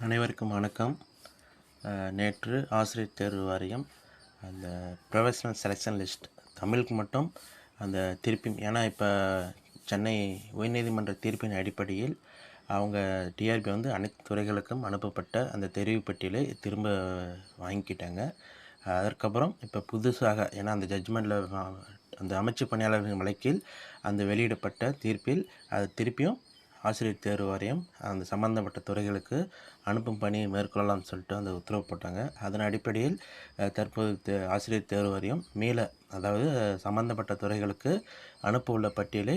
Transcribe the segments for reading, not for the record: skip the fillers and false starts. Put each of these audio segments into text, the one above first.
அனைவருக்கும் வணக்கம். நேற்று ஆசிரியர் தேர்வு வாரியம் அந்த ப்ரொஃபஷனல் செலெக்ஷன் லிஸ்ட் தமிழுக்கு மட்டும் அந்த திருப்பியும் ஏன்னா இப்போ சென்னை உயர்நீதிமன்ற தீர்ப்பின் அடிப்படையில் அவங்க டிஆர்பி வந்து அனைத்து துறைகளுக்கும் அனுப்பப்பட்ட அந்த தெரிவு பட்டியலை திரும்ப வாங்கிக்கிட்டாங்க. அதற்கப்புறம் இப்போ புதுசாக ஏன்னா அந்த ஜட்ஜ்மெண்ட்டில் அந்த அமைச்சு பணியாளர்கள் வழக்கில் அந்த வெளியிடப்பட்ட தீர்ப்பில் அது திருப்பியும் ஆசிரியர் தேர்வு வாரியம் அந்த சம்பந்தப்பட்ட துறைகளுக்கு அனுப்பும் பணியை மேற்கொள்ளலாம்னு சொல்லிட்டு அந்த உத்தரவு போட்டாங்க. அதன் அடிப்படையில் தற்போது ஆசிரியர் தேர்வு வாரியம் அதாவது சம்பந்தப்பட்ட துறைகளுக்கு அனுப்ப உள்ள பட்டியலை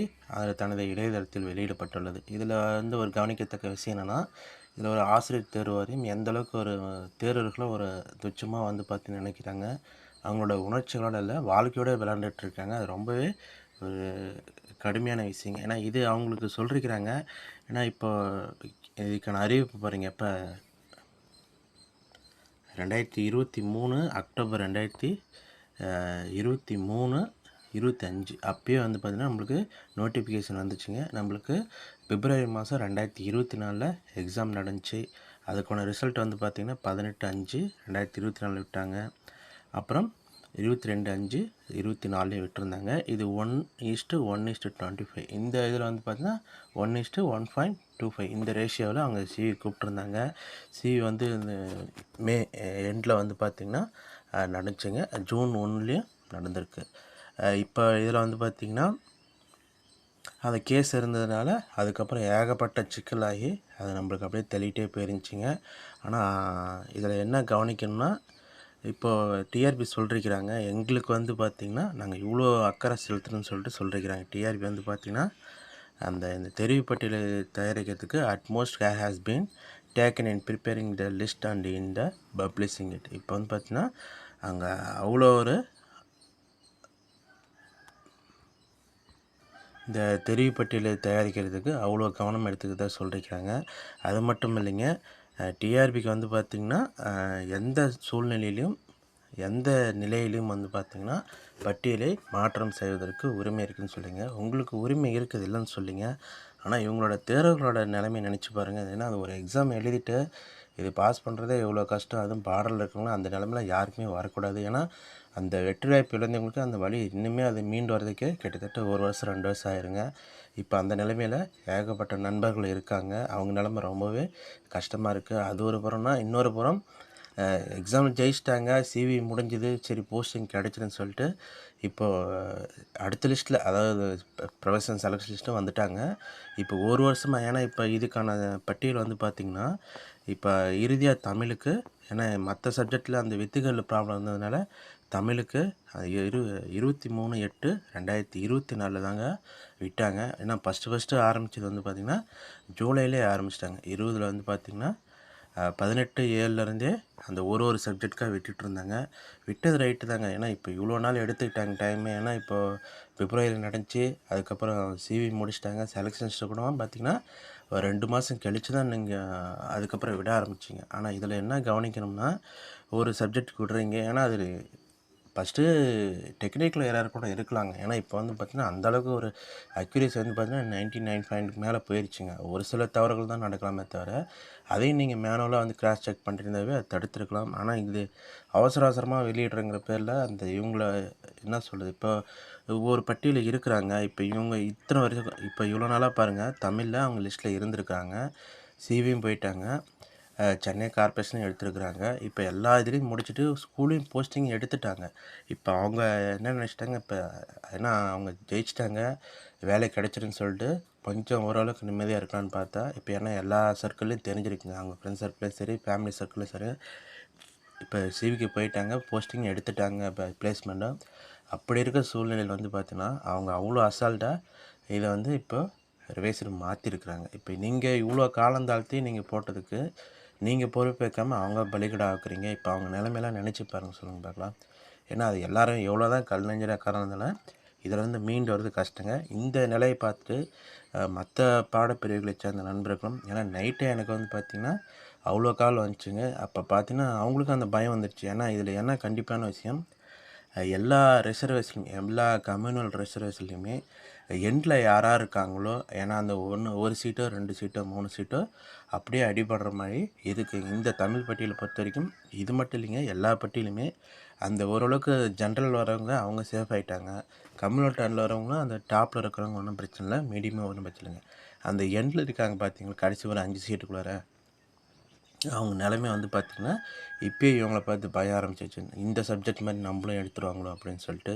தனது இணையதளத்தில் வெளியிடப்பட்டுள்ளது. இதில் வந்து ஒரு கவனிக்கத்தக்க விஷயம் என்னென்னா, இதில் ஒரு ஆசிரியர் தேர்வு வாரியம் எந்தளவுக்கு ஒரு தேர்வர்களை ஒரு துச்சமாக வந்து பார்த்து நினைக்கிறாங்க. அவங்களோட உணர்ச்சிகளோட இல்லை, வாழ்க்கையோடு விளையாண்டுட்ருக்காங்க. அது ரொம்பவே ஒரு கடுமையான விஷயங்க. ஏன்னா இது அவங்களுக்கு சொல்லியிருக்கிறாங்க. ஏன்னா இப்போ இதுக்கான அறிவிப்பு பாருங்கள். இப்போ 2023 அக்டோபர் 2023 25 அப்பயே வந்து பார்த்திங்கன்னா நம்மளுக்கு நோட்டிஃபிகேஷன் வந்துச்சுங்க. நம்மளுக்கு பிப்ரவரி மாதம் 2024 எக்ஸாம் நடந்துச்சு. அதுக்கான ரிசல்ட் வந்து பார்த்திங்கன்னா 18/5/2024 விட்டாங்க. அப்புறம் 22/5/24 விட்டுருந்தாங்க. இது 1:1:25 இந்த இதில் வந்து பார்த்தீங்கன்னா 1:1.25 இந்த ரேஷியோவில் அவங்க சிவி கூப்பிட்ருந்தாங்க. சிவி வந்து இந்த மே எண்டில் வந்து பார்த்திங்கன்னா நடந்துச்சுங்க. ஜூன் 1லேயும் நடந்திருக்கு. இப்போ இதில் வந்து பார்த்திங்கன்னா அந்த கேஸ் இருந்ததுனால அதுக்கப்புறம் ஏகப்பட்ட சிக்கலாகி அது நம்மளுக்கு அப்படியே தள்ளிகிட்டே போயிருந்துச்சிங்க. ஆனால் இதில் என்ன கவனிக்கணும்னா, இப்போது டிஆர்பி சொல்லியிருக்கிறாங்க, எங்களுக்கு வந்து பார்த்திங்கன்னா நாங்கள் இவ்வளோ அக்கறை செலுத்துகிறோன்னு சொல்லிட்டு சொல்லியிருக்கிறாங்க. டிஆர்பி வந்து பார்த்திங்கன்னா இந்த தெரிவு பட்டியலை தயாரிக்கிறதுக்கு utmost care has been taken in preparing the list and in the publishing it. இப்போ வந்து பார்த்திங்கன்னா அங்கே அவ்வளோ ஒரு இந்த தெரிவு பட்டியலை தயாரிக்கிறதுக்கு அவ்வளோ கவனம் எடுத்துக்கிட்டதாக சொல்லியிருக்கிறாங்க. அது மட்டும் இல்லைங்க, டிஆர்பிக்கு வந்து பார்த்திங்கன்னா எந்த சூழ்நிலையிலையும் எந்த நிலையிலையும் வந்து பார்த்திங்கன்னா பட்டியலை மாற்றம் செய்வதற்கு உரிமை இருக்குதுன்னு சொல்லிங்க. உங்களுக்கு உரிமை இருக்குது இல்லைன்னு சொல்லிங்க. ஆனால் இவங்களோட தேர்வுகளோட நிலைமை நினச்சி பாருங்கள். ஏன்னா அது ஒரு எக்ஸாம் எழுதிட்டு இது பாஸ் பண்ணுறதே எவ்வளோ கஷ்டம். அதுவும் பாடலில் இருக்கவங்களும் அந்த நிலமையில் யாருக்குமே வரக்கூடாது. ஏன்னா அந்த வெற்றி வாய்ப்பு இழந்தவங்களுக்கு அந்த வழி இன்னுமே அது மீண்டு வர்றதுக்கே கிட்டத்தட்ட 1 வருஷம் 2 வருஷம் ஆயிருங்க. இப்போ அந்த நிலைமையில் ஏகப்பட்ட நண்பர்கள் இருக்காங்க. அவங்க நிலைமை ரொம்பவே கஷ்டமாக இருக்குது. அது ஒரு புறம்னா, இன்னொரு புறம் எக்ஸாம் ஜெயிச்சிட்டாங்க, சிவி முடிஞ்சுது, சரி போஸ்டிங் கிடச்சிதுன்னு சொல்லிட்டு இப்போது அடுத்த லிஸ்ட்டில் அதாவது ப்ரொஃபஷனல் செலக்ஷன் லிஸ்ட்டும் வந்துட்டாங்க. இப்போ 1 வருஷமாக ஏன்னா இப்போ இதுக்கான பட்டியல் வந்து பார்த்திங்கன்னா இப்போ இறுதியாக தமிழுக்கு, ஏன்னா மற்ற சப்ஜெக்டில் அந்த வித்துகள் ப்ராப்ளம் இருந்ததுனால தமிழுக்கு 23/8/2024 தாங்க விட்டாங்க. ஏன்னா ஃபஸ்ட்டு ஆரம்பித்தது வந்து பார்த்திங்கன்னா ஜூலையிலே ஆரம்பிச்சிட்டாங்க. 20 வந்து பார்த்திங்கன்னா 18/7 அந்த ஒரு சப்ஜெக்டுக்காக விட்டுட்டு இருந்தாங்க. விட்டது ரைட்டு தாங்க. ஏன்னா இப்போ இவ்வளோ நாள் எடுத்துக்கிட்டாங்க டைமு. ஏன்னா இப்போது பிப்ரவரியில் நடந்துச்சு, அதுக்கப்புறம் சிவி முடிச்சிட்டாங்க. செலெக்ஷன் லிஸ்ட்டு கூட பார்த்திங்கன்னா ஒரு 2 மாதம் கழித்து தான் நீங்கள் அதுக்கப்புறம் விட ஆரம்பிச்சிங்க. ஆனால் இதில் என்ன கவனிக்கணும்னா, ஒரு சப்ஜெக்ட் விடுறீங்க, ஏன்னா அது ஃபஸ்ட்டு டெக்னிக்கல் எரர் கூட இருக்கலாங்க. ஏன்னா இப்போ வந்து பார்த்திங்கன்னா அந்தளவுக்கு ஒரு அக்யூரேசி வந்து பார்த்திங்கன்னா 99.9 மேலே போயிடுச்சுங்க. ஒரு சில தவறுகள் தான் நடக்கலாமே தவிர, அதையும் நீங்கள் மேனுவலாக வந்து கிராஸ் செக் பண்ணியிருந்தாவே அது தடுத்துருக்கலாம். ஆனால் இது அவசரமாக வெளியிடுறங்கிற பேரில் அந்த இவங்கள என்ன சொல்கிறது, இப்போ ஒவ்வொரு பட்டியலில் இருக்கிறாங்க. இப்போ இவங்க இத்தனை வருஷம் இப்போ இவ்வளோ நாளாக பாருங்கள், தமிழில் அவங்க லிஸ்ட்டில் இருந்திருக்காங்க, சிவியும் போயிட்டாங்க, சென்னை கார்ப்பரேஷனும் எடுத்துருக்குறாங்க. இப்போ எல்லா இதுலேயும் முடிச்சுட்டு ஸ்கூலையும் போஸ்டிங் எடுத்துட்டாங்க. இப்போ அவங்க என்ன நினச்சிட்டாங்க, இப்போ ஏன்னா அவங்க ஜெயிச்சிட்டாங்க, வேலை கிடச்சிருன்னு சொல்லிட்டு கொஞ்சம் ஓரளவுக்கு நிம்மதியாக இருக்கலான்னு பார்த்தா, இப்போ ஏன்னா எல்லா சர்க்கிள்லையும் தெரிஞ்சிருக்குங்க, அவங்க ஃப்ரெண்ட்ஸ் சர்க்கிளையும் சரி, ஃபேமிலி சர்க்கிளையும் சரி, இப்போ சிவிக்கு போயிட்டாங்க, போஸ்டிங் எடுத்துட்டாங்க, இப்போ பிளேஸ்மெண்ட்டும். அப்படி இருக்க சூழ்நிலையில் வந்து பார்த்தீங்கன்னா அவங்க அவ்வளோ அசால்ட்டாக இதை வந்து இப்போ ரிவைஸர் மாற்றிருக்கிறாங்க. இப்போ நீங்கள் இவ்வளோ காலம் தாழ்த்தி நீங்கள் போட்டதுக்கு நீங்கள் பொறுப்பேற்காமல் அவங்க பலிகடா ஆக்குறீங்க. இப்போ அவங்க நிலைமையெல்லாம் நினச்சி பாருங்கள், சொல்லுங்கள் பார்க்கலாம். ஏன்னா அது எல்லோரும் எவ்வளோ தான் கல் நெஞ்சக்காரங்க இருந்தாலும் இதில் வந்து மீண்டு வர்றது கஷ்டங்க. இந்த நிலையை பார்த்துட்டு மற்ற பாடப்பிரிவுகளை சேர்ந்த நண்பர்களும், ஏன்னா நைட்டே எனக்கு வந்து பார்த்திங்கன்னா அவ்வளோ கால் வந்துச்சுங்க. அப்போ பார்த்திங்கன்னா அவங்களுக்கும் அந்த பயம் வந்துடுச்சு. ஏன்னா இதில் என்ன கண்டிப்பான விஷயம், எல்லா ரிசர்வேஷன்லையும் எல்லா கம்யூனல் ரிசர்வேஷன்லையுமே எண்டில் யார் யார் இருக்காங்களோ, ஏன்னா அந்த ஒரு சீட்டோ 2 சீட்டோ 3 சீட்டோ அப்படியே அடிபடுற மாதிரி இதுக்கு இந்த தமிழ் பட்டியலை பொறுத்த வரைக்கும் இது மட்டும் இல்லைங்க, எல்லா பட்டியலுமே அந்த ஓரளவுக்கு ஜென்ரல் வரவங்க அவங்க சேஃப் ஆகிட்டாங்க. கம்யூனல் டர்னில் வரவங்களும் அந்த டாப்பில் இருக்கிறவங்க ஒன்றும் பிரச்சனை இல்லை, மீடியமாக ஒன்றும் பிரச்சனை இல்லைங்க. அந்த எண்டில் இருக்காங்க பார்த்தீங்களா, கடைசி ஒரு 5 சீட்டுக்குள்ளார அவங்க நிலைமை வந்து பார்த்திங்கன்னா இப்போயே இவங்கள பார்த்து பயம் ஆரம்பிச்சிச்சு. இந்த சப்ஜெக்ட் மாதிரி நம்மளும் எடுத்துருவாங்களோ அப்படின்னு சொல்லிட்டு.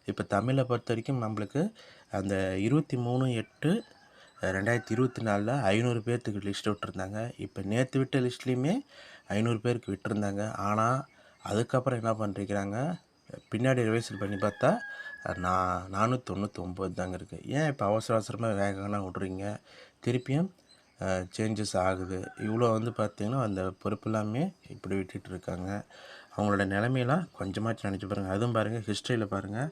இப்போ தமிழை பொறுத்த வரைக்கும் நம்மளுக்கு அந்த 23/8/2024 500 பேர்த்துக்கு லிஸ்ட் விட்டுருந்தாங்க. இப்போ நேற்று விட்ட லிஸ்ட்லேயுமே 500 பேருக்கு விட்டுருந்தாங்க. ஆனால் அதுக்கப்புறம் என்ன பண்ணிருக்கிறாங்க, பின்னாடி ரிவைசல் பண்ணி பார்த்தா 499 தாங்க இருக்குது. ஏன் இப்போ அவசரமாக வேகமாக விட்றீங்க? திருப்பியும் சேஞ்சஸ் ஆகுது. இவ்வளோ வந்து பார்த்திங்கன்னா அந்த பொறுப்பு எல்லாமே இப்படி விட்டுட்டு இருக்காங்க. அவங்களோட நிலைமையெல்லாம் கொஞ்சமாச்சும் நினச்சி பாருங்கள். அதுவும் பாருங்கள், ஹிஸ்ட்ரியில் பாருங்கள்,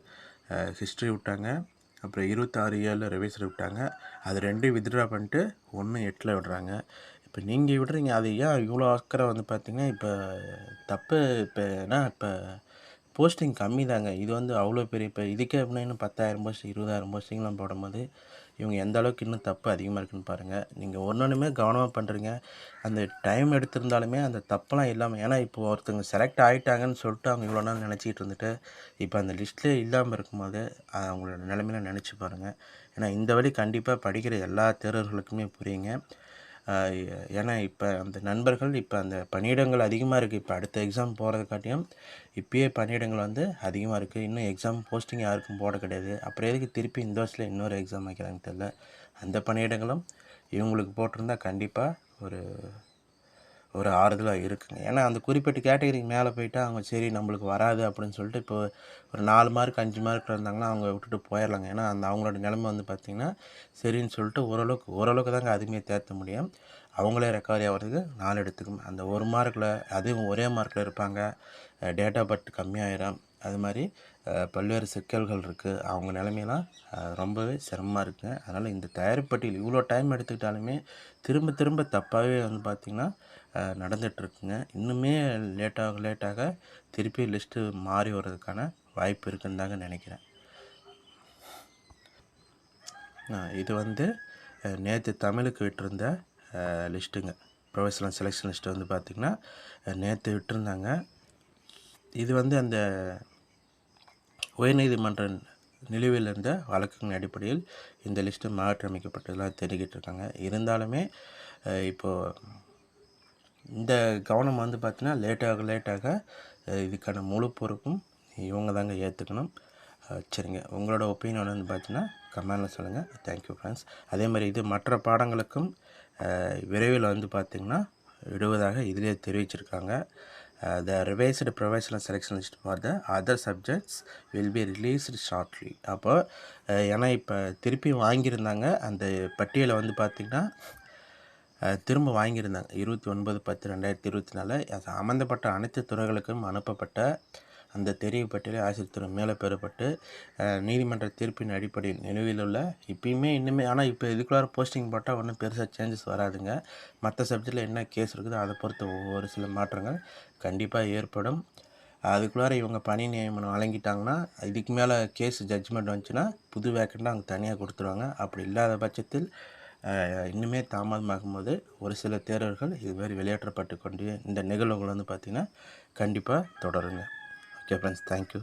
ஹிஸ்ட்ரி விட்டாங்க, அப்புறம் 26/7 ரிவைசல் விட்டாங்க. அது 2 வித்ட்ரா பண்ணிட்டு 1/8 விடுறாங்க. இப்போ நீங்கள் விடுறீங்க, அது ஏன் இவ்வளோ அக்கறை வந்து பார்த்திங்கன்னா இப்போ தப்பு. இப்போ போஸ்டிங் கம்மி தாங்க. இது வந்து அவ்வளோ பெரிய இப்போ இதுக்கே எப்படின்னா இன்னும் 10,000 போஸ்டிங் 20,000 போஸ்டிங்லாம் போடும்போது இவங்க எந்த அளவுக்கு இன்னும் தப்பு அதிகமாக இருக்குதுன்னு பாருங்கள். நீங்கள் ஒன்றுமே கவனமாக பண்ணுறீங்க. அந்த டைம் எடுத்திருந்தாலுமே அந்த தப்பெல்லாம் இல்லாமல், ஏன்னா இப்போ ஒருத்தவங்க செலக்ட் ஆகிட்டாங்கன்னு சொல்லிட்டு அவங்க இவ்வளோ நாள் நினச்சிக்கிட்டு இருந்துட்டு இப்போ அந்த லிஸ்ட்லேயே இல்லாமல் இருக்கும்போது அவங்களோட நிலைமையில நினச்சி பாருங்கள். ஏன்னா இந்த வழி கண்டிப்பாக படிக்கிற எல்லா தேர்வர்களுக்குமே புரியுங்க. ஏன்னா இப்போ அந்த நண்பர்கள் இப்போ அந்த பணியிடங்கள் அதிகமாக இருக்குது. இப்போ அடுத்த எக்ஸாம் போகிறதுக்காட்டியும் இப்போயே பணியிடங்கள் வந்து அதிகமாக இருக்குது. இன்னும் எக்ஸாம் போஸ்டிங் யாருக்கும் போட கிடையாது. அப்புறம் எதுக்கு திருப்பி இந்த வருஷத்தில் இன்னொரு எக்ஸாம் வைக்கிறாங்கன்னு தெரியல. அந்த பணியிடங்களும் இவங்களுக்கு போட்டிருந்தா கண்டிப்பாக ஒரு ஆறுதலாக இருக்குங்க. ஏன்னா அந்த குறிப்பிட்ட கேட்டகரிக்கு மேலே போயிட்டா அவங்க சரி நம்மளுக்கு வராது அப்படின்னு சொல்லிட்டு இப்போ ஒரு 4 மார்க் 5 மார்க் இருந்தாங்கன்னா அவங்க விட்டுட்டு போயிடலாங்க. ஏன்னா அந்த அவங்களோட நிலைமை வந்து பார்த்திங்கன்னா சரின்னு சொல்லிட்டு ஓரளவுக்கு தாங்க அதுவுமே தேர்த்த முடியும். அவங்களே ரெக்கவரி ஆகிறதுக்கு 4 எடுத்துக்கும். அந்த 1 மார்க்கில் அதுவும் ஒரே மார்க்கில் இருப்பாங்க, டேட்டா பர்த் கம்மியாயிரும். அது மாதிரி பல்வேறு சிக்கல்கள் இருக்குது. அவங்க நிலைமையெல்லாம் ரொம்பவே சிரமமாக இருக்குங்க. அதனால் இந்த தயாரிப்பு பட்டியல் இவ்வளோ டைம் எடுத்துக்கிட்டாலுமே திரும்ப தப்பாகவே வந்து பார்த்திங்கன்னா நடந்துகிட்ருக்குங்க. இன்னுமே லேட்டாக திருப்பி லிஸ்ட்டு மாறி வர்றதுக்கான வாய்ப்பு இருக்குன்னு தாங்க நினைக்கிறேன். இது வந்து நேற்று தமிழுக்கு விட்டிருந்த லிஸ்ட்டுங்க. ப்ரொஃபஷனல் செலெக்ஷன் லிஸ்ட்டு வந்து பார்த்திங்கன்னா நேற்று விட்டுருந்தாங்க. இது வந்து அந்த உயர்நீதிமன்ற நிலுவையில் இருந்த வழக்குகளின் அடிப்படையில் இந்த லிஸ்ட்டு மாற்றியமைக்கப்பட்டதெல்லாம் தெரிவிக்கிட்டு இருக்காங்க. இருந்தாலுமே இப்போது இந்த கவனம் வந்து பார்த்திங்கன்னா லேட்டாக இதுக்கான முழு பொறுப்பும் இவங்க தாங்க ஏற்றுக்கணும். சரிங்க, உங்களோட ஒப்பீனியன் வந்து பார்த்தீங்கன்னா கமெண்டில் சொல்லுங்கள். Thank you friends. அதே மாதிரி இது மற்ற பாடங்களுக்கும் விரைவில் வந்து பார்த்திங்கன்னா விடுவதாக இதிலே தெரிவிச்சிருக்காங்க. The revised professional selection list for the other subjects will be released shortly. அப்போ ஏன்னா இப்போ திருப்பி வாங்கியிருந்தாங்க அந்த பட்டியலை வந்து பார்த்திங்கன்னா திரும்ப வாங்கியிருந்தாங்க 29/10/2024 சம்மந்தப்பட்ட அனைத்து துறைகளுக்கும் அனுப்பப்பட்ட அந்த தெரிவு பட்டியலை ஆசிரியர் துறை மேலே பெறப்பட்டு நீதிமன்ற தீர்ப்பின் அடிப்படையில் நிலுவையில் உள்ள இப்பயுமே இன்னுமே. ஆனால் இப்போ இதுக்குள்ளார போஸ்டிங் போட்டால் ஒன்றும் பெருசாக சேஞ்சஸ் வராதுங்க. மற்ற சப்ஜெக்டில் என்ன கேஸ் இருக்குதோ அதை பொறுத்து ஒரு சில மாற்றங்கள் கண்டிப்பாக ஏற்படும். அதுக்குள்ளார இவங்க பணி நியமனம் வழங்கிட்டாங்கன்னா இதுக்கு மேலே கேஸ் ஜட்ஜ்மெண்ட் வந்துச்சுன்னா புது வேக்கண்டாக அவங்க தனியாக கொடுத்துருவாங்க. அப்படி இல்லாத பட்சத்தில் இன்னுமே தாமதமாகும் போது ஒரு சில தேர்வர்கள் இதுமாதிரி வெளியேற்றப்பட்டு கொண்டு இந்த நிகழ்வுகள் வந்து பார்த்திங்கன்னா கண்டிப்பாக தொடருங்க. Okay friends, thank you.